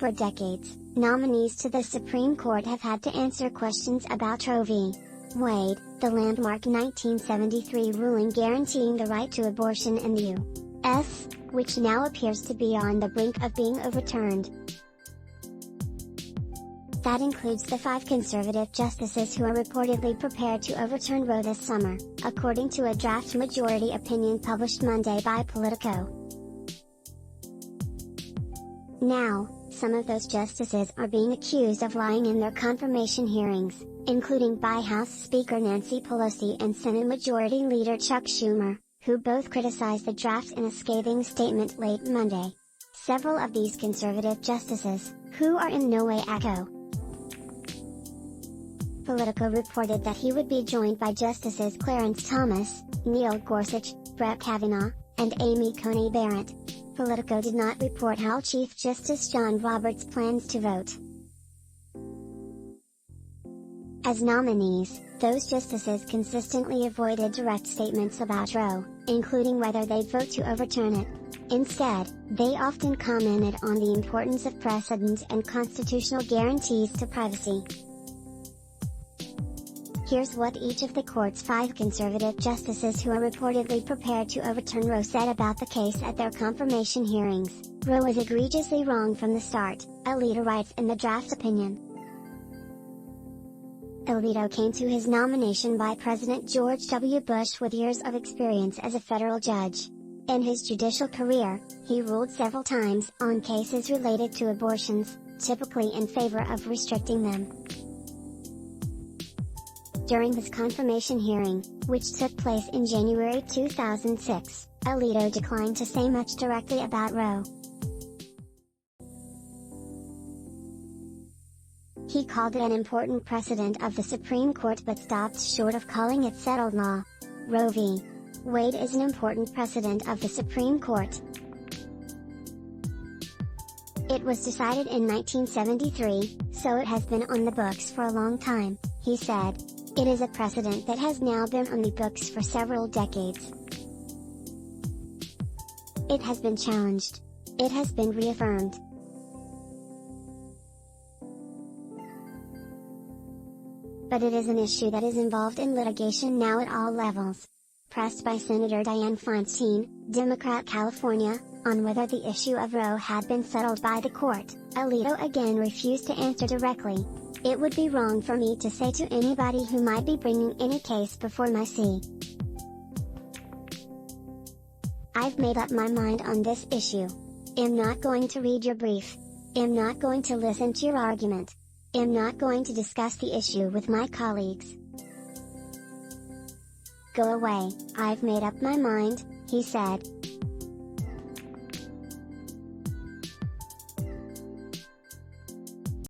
For decades, nominees to the Supreme Court have had to answer questions about Roe v. Wade, the landmark 1973 ruling guaranteeing the right to abortion in the U.S., which now appears to be on the brink of being overturned. That includes the 5 conservative justices who are reportedly prepared to overturn Roe this summer, according to a draft majority opinion published Monday by Politico. Now, some of those justices are being accused of lying in their confirmation hearings, including by House Speaker Nancy Pelosi and Senate Majority Leader Chuck Schumer, who both criticized the draft in a scathing statement late Monday. Several of these conservative justices, who are in no way ACO. Politico reported that he would be joined by Justices Clarence Thomas, Neil Gorsuch, Brett Kavanaugh, and Amy Coney Barrett. Politico did not report how Chief Justice John Roberts plans to vote. As nominees, those justices consistently avoided direct statements about Roe, including whether they'd vote to overturn it. Instead, they often commented on the importance of precedent and constitutional guarantees to privacy. Here's what each of the court's 5 conservative justices who are reportedly prepared to overturn Roe said about the case at their confirmation hearings. Roe was egregiously wrong from the start, Alito writes in the draft opinion. Alito came to his nomination by President George W. Bush with years of experience as a federal judge. In his judicial career, he ruled several times on cases related to abortions, typically in favor of restricting them. During his confirmation hearing, which took place in January 2006, Alito declined to say much directly about Roe. He called it an important precedent of the Supreme Court but stopped short of calling it settled law. Roe v. Wade is an important precedent of the Supreme Court. It was decided in 1973, so it has been on the books for a long time, he said. It is a precedent that has now been on the books for several decades. It has been challenged. It has been reaffirmed. But it is an issue that is involved in litigation now at all levels. Pressed by Senator Dianne Feinstein, Democrat California, on whether the issue of Roe had been settled by the court, Alito again refused to answer directly. It would be wrong for me to say to anybody who might be bringing any case before my see. I've made up my mind on this issue. Am not going to read your brief. Am not going to listen to your argument. Am not going to discuss the issue with my colleagues. Go away, I've made up my mind, he said.